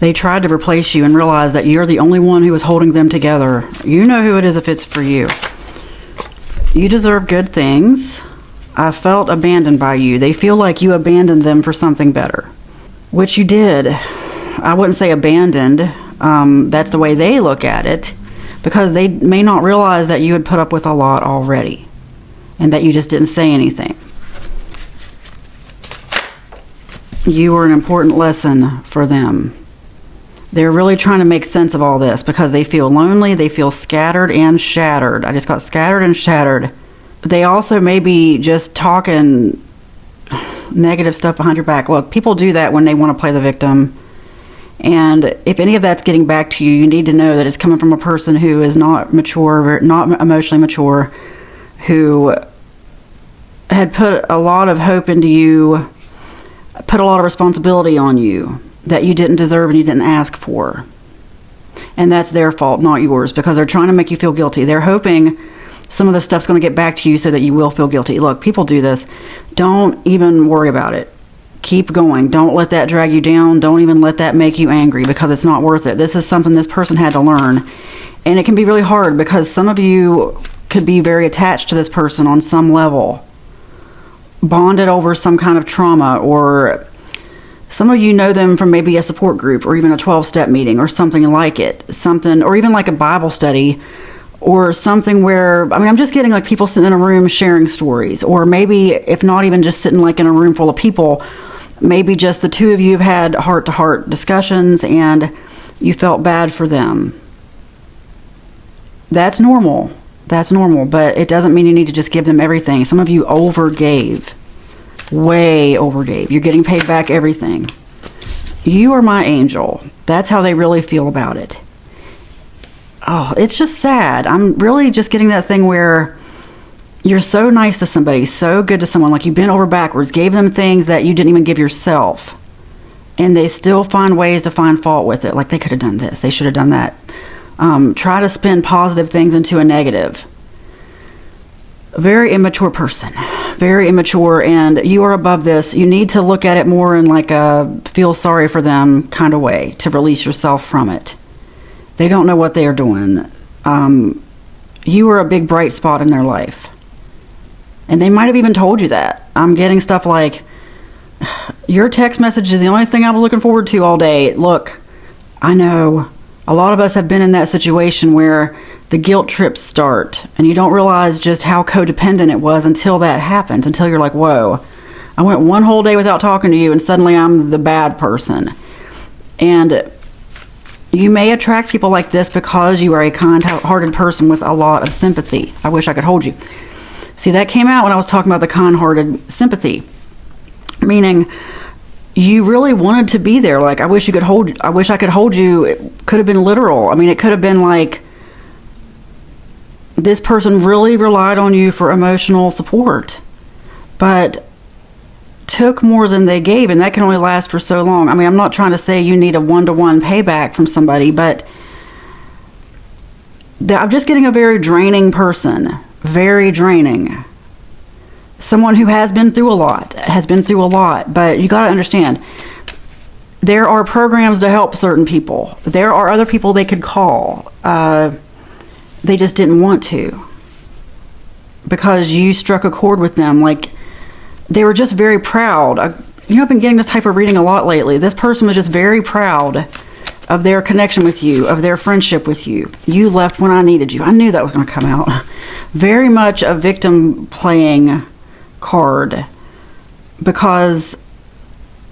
They tried to replace you and realized that you're the only one who is holding them together. You know who it is if it's for you. You deserve good things. I felt abandoned by you. They feel like you abandoned them for something better, which you did. I wouldn't say abandoned. That's the way they look at it, because they may not realize that you had put up with a lot already and that you just didn't say anything. You were an important lesson for them. They're really trying to make sense of all this because they feel lonely, they feel scattered and shattered. I just got scattered and shattered. They also may be just talking negative stuff behind your back. Look, people do that when they want to play the victim. And if any of that's getting back to you, you need to know that it's coming from a person who is not mature, not emotionally mature, who had put a lot of hope into you, put a lot of responsibility on you that you didn't deserve and you didn't ask for. And that's their fault, not yours, because they're trying to make you feel guilty. They're hoping some of this stuff's going to get back to you so that you will feel guilty. Look, people do this. Don't even worry about it. Keep going. Don't let that drag you down. Don't even let that make you angry, because it's not worth it. This is something this person had to learn. And it can be really hard because some of you could be very attached to this person on some level, bonded over some kind of trauma, or some of you know them from maybe a support group or even a 12-step meeting or something like it. Something, or even like a Bible study or something where, I mean, I'm just getting like people sitting in a room sharing stories, or maybe if not even just sitting like in a room full of people, maybe just the two of you have had heart-to-heart discussions and you felt bad for them. That's normal. That's normal, but it doesn't mean you need to just give them everything. Some of you overgave. Way overgave. You're getting paid back everything. You are my angel. That's how they really feel about it. Oh, it's just sad. I'm really just getting that thing where you're so nice to somebody, so good to someone, like you bent over backwards, gave them things that you didn't even give yourself, and they still find ways to find fault with it. Like, they could have done this, they should have done that. Try to spin positive things into a negative. A very immature person, very immature, and you are above this. You need to look at it more in like a feel sorry for them kind of way to release yourself from it. They don't know what they are doing. You are a big bright spot in their life. And they might have even told you that. I'm getting stuff like, your text message is the only thing I was looking forward to all day. Look, I know a lot of us have been in that situation where the guilt trips start and you don't realize just how codependent it was until that happens, until you're like, whoa, I went one whole day without talking to you and suddenly I'm the bad person. And you may attract people like this because you are a kind-hearted person with a lot of sympathy. I wish I could hold you. See, that came out when I was talking about the kind-hearted sympathy, meaning you really wanted to be there. Like, I wish I could hold you. It could have been literal. I mean, it could have been like this person really relied on you for emotional support, but took more than they gave, and that can only last for so long. I mean, I'm not trying to say you need a one-to-one payback from somebody, but I'm just getting a very draining person. Very draining. Someone who has been through a lot, but you got to understand, there are programs to help certain people. There are other people they could call. They just didn't want to, because you struck a chord with them. Like, they were just very proud. I've been getting this type of reading a lot lately. This person was just very proud of their connection with you, of their friendship with you. You left when I needed you. I knew that was going to come out. Very much a victim playing card, because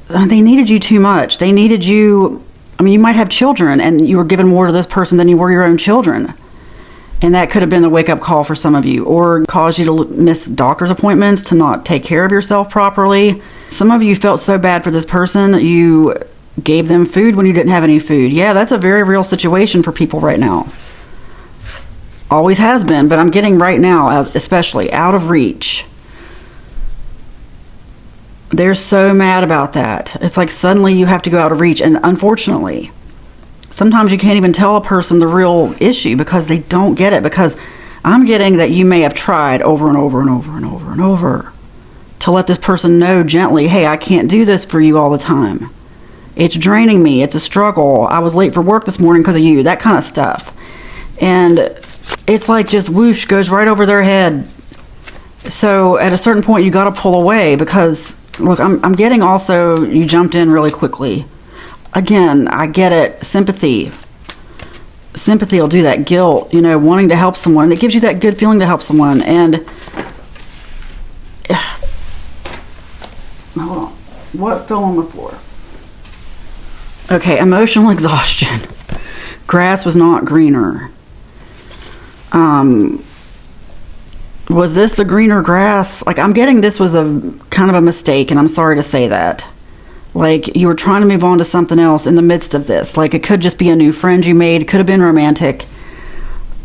they needed you too much. They needed you. I mean, you might have children and you were given more to this person than you were your own children. And that could have been a wake-up call for some of you, or caused you to miss doctor's appointments, to not take care of yourself properly. Some of you felt so bad for this person, you gave them food when you didn't have any food. Yeah, that's a very real situation for people right now. Always has been, but I'm getting right now, especially out of reach. They're so mad about that. It's like suddenly you have to go out of reach, and unfortunately, sometimes you can't even tell a person the real issue because they don't get it. Because I'm getting that you may have tried over and over and over and over and over to let this person know gently, hey, I can't do this for you all the time. It's draining me. It's a struggle. I was late for work this morning because of you. That kind of stuff. And it's like just whoosh, goes right over their head. So at a certain point, you got to pull away because, look, I'm getting also, you jumped in really quickly. Again, I get it. Sympathy will do that. Guilt, wanting to help someone. And it gives you that good feeling to help someone. And hold on. What fell on the floor? Okay, emotional exhaustion. Grass was not greener. Was this the greener grass? Like, I'm getting this was a kind of a mistake, and I'm sorry to say that. Like, you were trying to move on to something else in the midst of this. Like, it could just be a new friend you made. It could have been romantic.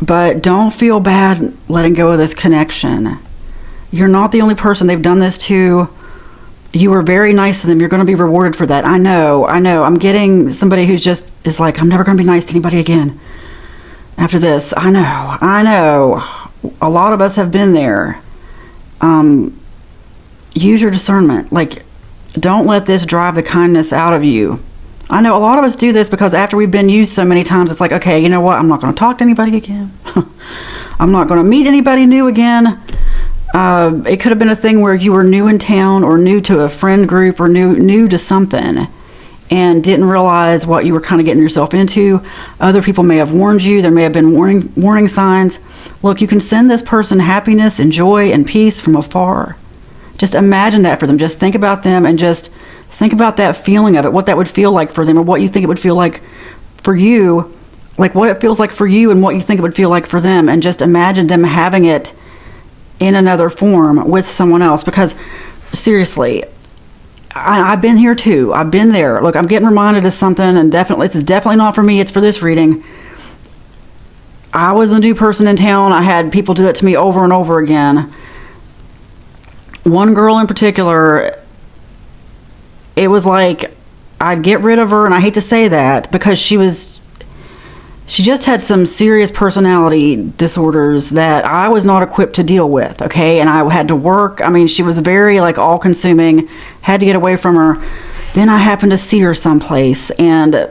But don't feel bad letting go of this connection. You're not the only person they've done this to. You were very nice to them. You're going to be rewarded for that. I know. I'm getting somebody who's just is like, I'm never going to be nice to anybody again after this. I know. A lot of us have been there. Use your discernment. Like, don't let this drive the kindness out of you. I know a lot of us do this because after we've been used so many times, it's like, okay, you know what? I'm not going to talk to anybody again. I'm not going to meet anybody new again. It could have been a thing where you were new in town or new to a friend group or new to something and didn't realize what you were kind of getting yourself into. Other people may have warned you. There may have been warning signs. Look, you can send this person happiness and joy and peace from afar. Just imagine that for them. Just think about them and just think about that feeling of it, what that would feel like for them, or what you think it would feel like for you, like what it feels like for you and what you think it would feel like for them, and just imagine them having it in another form with someone else. Because seriously, I've been here too. I've been there. Look, I'm getting reminded of something, and definitely, this is definitely not for me. It's for this reading. I was a new person in town. I had people do it to me over and over again. One girl in particular, it was like I'd get rid of her, and I hate to say that because she just had some serious personality disorders that I was not equipped to deal with, okay? And I had to work. I mean, she was very, like, all-consuming, had to get away from her. Then I happened to see her someplace, and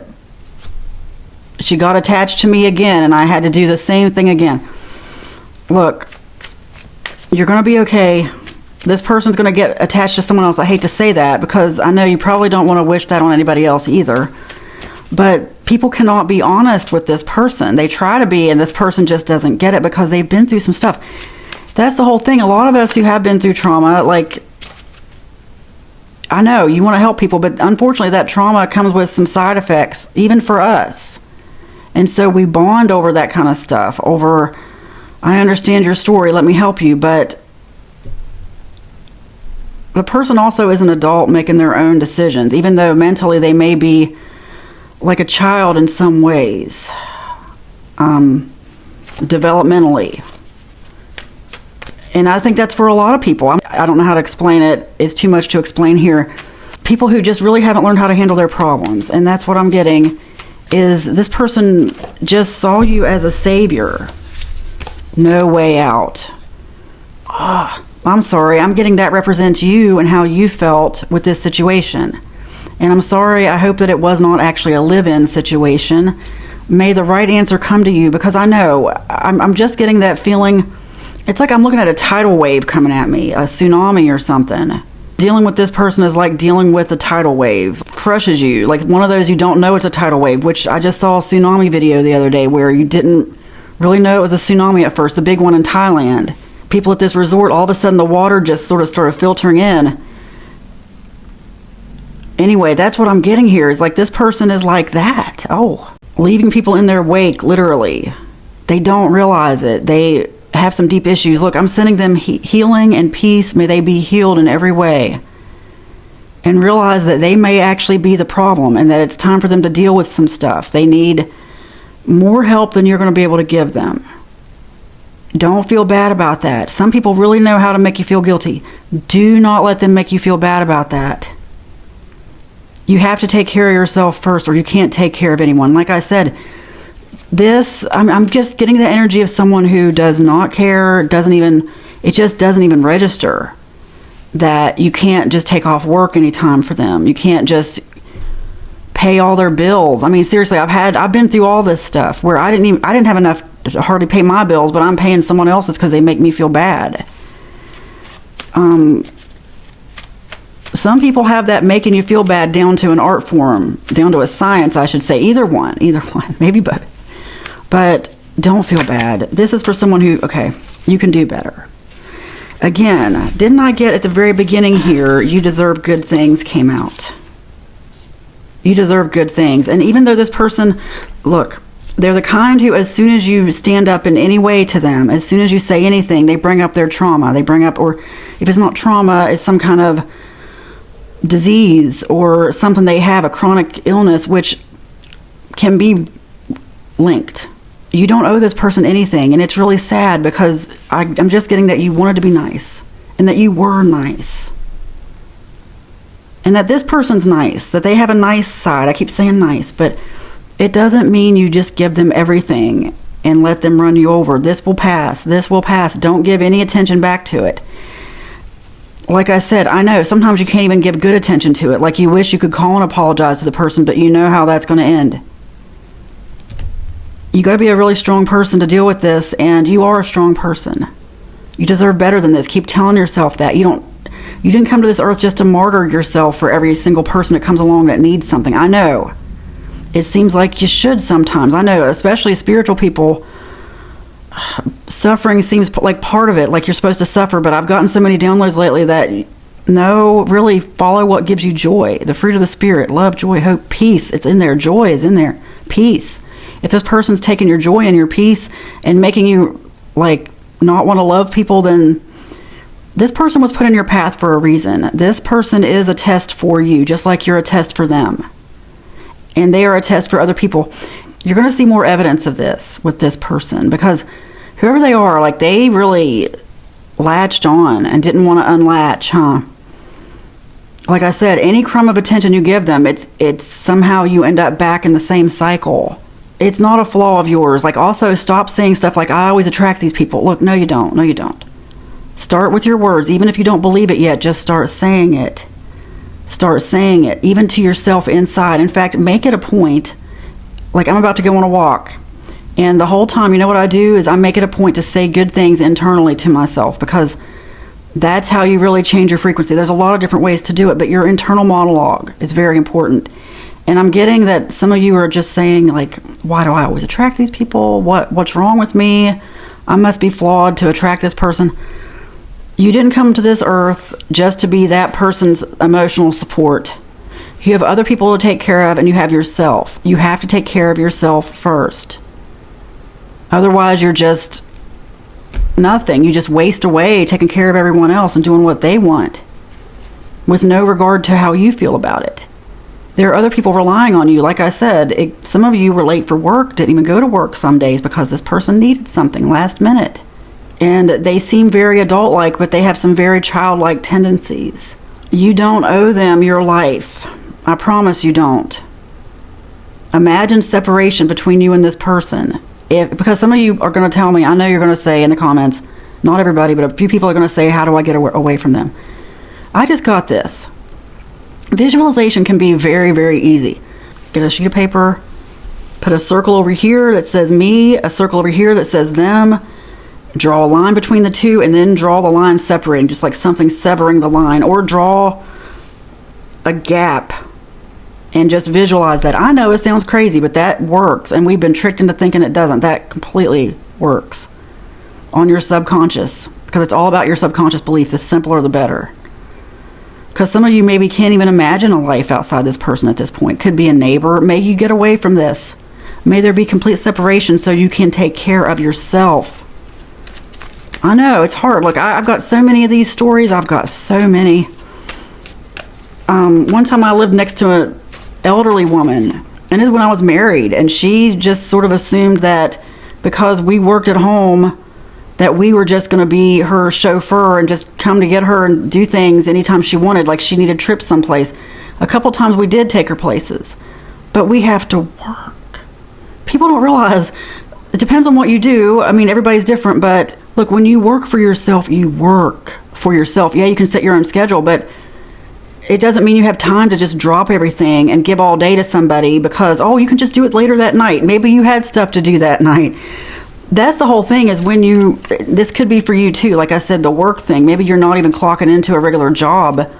she got attached to me again, and I had to do the same thing again. Look, you're going to be okay. This person's going to get attached to someone else. I hate to say that because I know you probably don't want to wish that on anybody else either. But people cannot be honest with this person. They try to be, and this person just doesn't get it because they've been through some stuff. That's the whole thing. A lot of us who have been through trauma, like, I know you want to help people, but unfortunately that trauma comes with some side effects, even for us. And so we bond over that kind of stuff, over, I understand your story, let me help you, but the person also is an adult making their own decisions, even though mentally they may be like a child in some ways, developmentally. And I think that's for a lot of people. I don't know how to explain it. It's too much to explain here. People who just really haven't learned how to handle their problems. And that's what I'm getting, is this person just saw you as a savior. No way out. I'm sorry. I'm getting that represents you and how you felt with this situation. And I'm sorry. I hope that it was not actually a live-in situation. May the right answer come to you, because I know I'm just getting that feeling. It's like I'm looking at a tidal wave coming at me, a tsunami or something. Dealing with this person is like dealing with a tidal wave. Crushes you. Like one of those you don't know it's a tidal wave, which I just saw a tsunami video the other day where you didn't really know it was a tsunami at first, the big one in Thailand. People at this resort, all of a sudden the water just sort of started filtering in. Anyway, that's what I'm getting here, is like this person is like that. Oh, leaving people in their wake, literally. They don't realize it. They have some deep issues. Look, I'm sending them healing and peace. May they be healed in every way. And realize that they may actually be the problem, and that it's time for them to deal with some stuff. They need more help than you're going to be able to give them. Don't feel bad about that. Some people really know how to make you feel guilty. Do not let them make you feel bad about that. You have to take care of yourself first, or you can't take care of anyone. Like I said, I'm just getting the energy of someone who does not care, it just doesn't even register that you can't just take off work anytime for them. You can't just pay all their bills. I mean, seriously, I've been through all this stuff where I didn't have enough to hardly pay my bills, but I'm paying someone else's because they make me feel bad. Some people have that making you feel bad down to an art form, down to a science, I should say. Either one, maybe both. But don't feel bad. This is for someone who, okay, you can do better. Again, didn't I get at the very beginning here, you deserve good things came out. You deserve good things. And even though this person, look, they're the kind who, as soon as you stand up in any way to them, as soon as you say anything, they bring up their trauma. They bring up, or if it's not trauma, it's some kind of disease or something they have, a chronic illness, which can be linked. You don't owe this person anything, and it's really sad because I'm just getting that you wanted to be nice and that you were nice and that this person's nice, that they have a nice side. I keep saying nice, but it doesn't mean you just give them everything and let them run you over. This will pass. This will pass. Don't give any attention back to it. Like I said, I know sometimes you can't even give good attention to it. Like you wish you could call and apologize to the person, but you know how that's going to end. You got to be a really strong person to deal with this, and you are a strong person. You deserve better than this. Keep telling yourself that. You didn't come to this earth just to martyr yourself for every single person that comes along that needs something. I know. It seems like you should sometimes. I know, especially spiritual people, suffering seems like part of it, like you're supposed to suffer, but I've gotten so many downloads lately that no, really follow what gives you joy. The fruit of the Spirit, love, joy, hope, peace. It's in there. Joy is in there. Peace. If this person's taking your joy and your peace and making you like not want to love people, then this person was put in your path for a reason. This person is a test for you, just like you're a test for them. And they are a test for other people. You're going to see more evidence of this with this person because whoever they are, like they really latched on and didn't want to unlatch, huh? Like I said, any crumb of attention you give them, it's somehow you end up back in the same cycle. It's not a flaw of yours. Like also stop saying stuff like, I always attract these people. Look, no, you don't. No, you don't. Start with your words. Even if you don't believe it yet, just start saying it. Start saying it, even to yourself inside. In fact, make it a point. Like I'm about to go on a walk. And the whole time, you know what I do is I make it a point to say good things internally to myself because that's how you really change your frequency. There's a lot of different ways to do it, but your internal monologue is very important. And I'm getting that some of you are just saying like, why do I always attract these people? What's wrong with me? I must be flawed to attract this person. You didn't come to this earth just to be that person's emotional support. You have other people to take care of and you have yourself. You have to take care of yourself first. Otherwise, you're just nothing. You just waste away taking care of everyone else and doing what they want with no regard to how you feel about it. There are other people relying on you. Like I said, some of you were late for work, didn't even go to work some days because this person needed something last minute. And they seem very adult-like, but they have some very childlike tendencies. You don't owe them your life. I promise you don't. Imagine separation between you and this person. Because some of you are going to tell me, I know you're going to say in the comments, not everybody, but a few people are going to say, how do I get away from them? I just got this. Visualization can be very, very easy. Get a sheet of paper, put a circle over here that says me, a circle over here that says them, draw a line between the two, and then draw the line separating, just like something severing the line, or draw a gap and just visualize that. I know it sounds crazy, but that works, and we've been tricked into thinking it doesn't. That completely works on your subconscious because it's all about your subconscious beliefs. The simpler, the better. Because some of you maybe can't even imagine a life outside this person at this point. Could be a neighbor. May you get away from this. May there be complete separation so you can take care of yourself. I know, it's hard. Look, I've got so many of these stories. I've got so many. One time I lived next to an elderly woman. And this is when I was married. And she just sort of assumed that because we worked at home, that we were just going to be her chauffeur and just come to get her and do things anytime she wanted, like she needed trips someplace. A couple times we did take her places, but we have to work. People don't realize it depends on what you do. I mean, everybody's different, but look, when you work for yourself, you work for yourself. Yeah, you can set your own schedule, but it doesn't mean you have time to just drop everything and give all day to somebody because, oh, you can just do it later that night. Maybe you had stuff to do that night. That's the whole thing, is when this could be for you too. Like I said, the work thing. Maybe you're not even clocking into a regular job,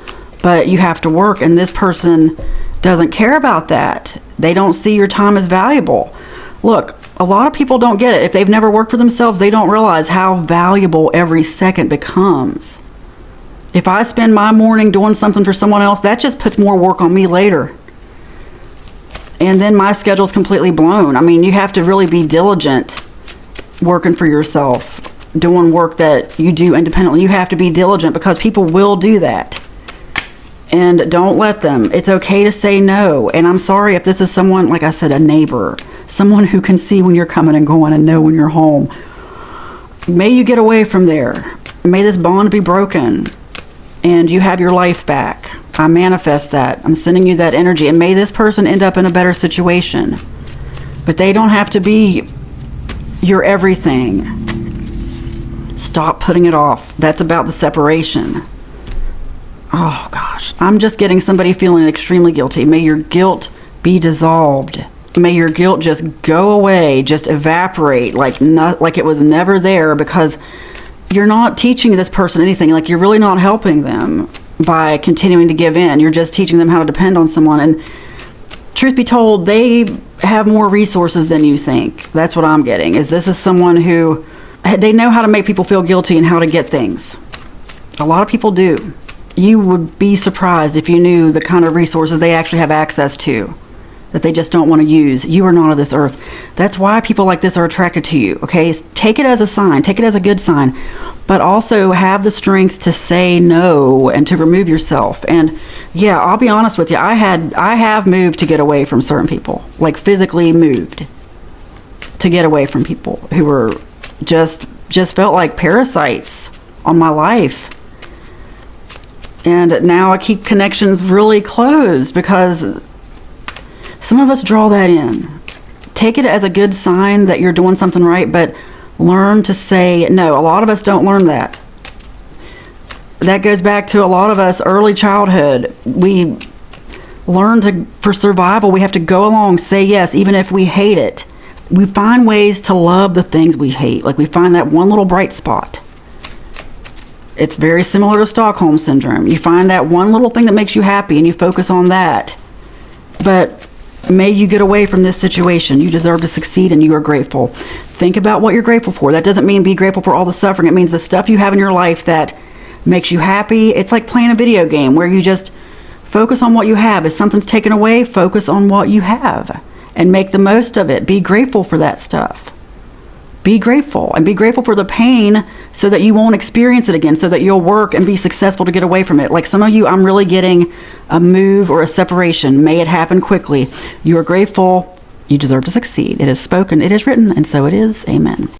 but you have to work, and this person doesn't care about that. They don't see your time as valuable. Look, a lot of people don't get it. If they've never worked for themselves, they don't realize how valuable every second becomes. If I spend my morning doing something for someone else, that just puts more work on me later. And then my schedule's completely blown. I mean, you have to really be diligent working for yourself, doing work that you do independently. You have to be diligent because people will do that. And don't let them. It's okay to say no. And I'm sorry if this is someone, like I said, a neighbor, someone who can see when you're coming and going and know when you're home. May you get away from there. May this bond be broken and you have your life back. I manifest that. I'm sending you that energy, and may this person end up in a better situation. But they don't have to be your everything. Stop putting it off. That's about the separation. Oh gosh, I'm just getting somebody feeling extremely guilty. May your guilt be dissolved. May your guilt just go away, just evaporate like it was never there, because you're not teaching this person anything. Like, you're really not helping them by continuing to give in. You're just teaching them how to depend on someone. And truth be told, they have more resources than you think. That's what I'm getting. This is someone who, they know how to make people feel guilty and how to get things. A lot of people do. You would be surprised if you knew the kind of resources they actually have access to that they just don't want to use. You are not of this earth. That's why people like this are attracted to you, okay? Take it as a sign. Take it as a good sign. But also have the strength to say no and to remove yourself. And yeah, I'll be honest with you. I have moved to get away from certain people. Like, physically moved to get away from people who were just felt like parasites on my life. And now I keep connections really close because some of us draw that in. Take it as a good sign that you're doing something right, but learn to say no. A lot of us don't learn that. That goes back to a lot of us early childhood. We learn for survival, we have to go along, say yes, even if we hate it. We find ways to love the things we hate. Like, we find that one little bright spot. It's very similar to Stockholm Syndrome. You find that one little thing that makes you happy and you focus on that. But may you get away from this situation. You deserve to succeed and you are grateful. Think about what you're grateful for. That doesn't mean be grateful for all the suffering. It means the stuff you have in your life that makes you happy. It's like playing a video game where you just focus on what you have. If something's taken away, focus on what you have and make the most of it. Be grateful for that stuff. Be grateful, and be grateful for the pain so that you won't experience it again, so that you'll work and be successful to get away from it. Like some of you, I'm really getting a move or a separation. May it happen quickly. You are grateful. You deserve to succeed. It is spoken, it is written, and so it is. Amen.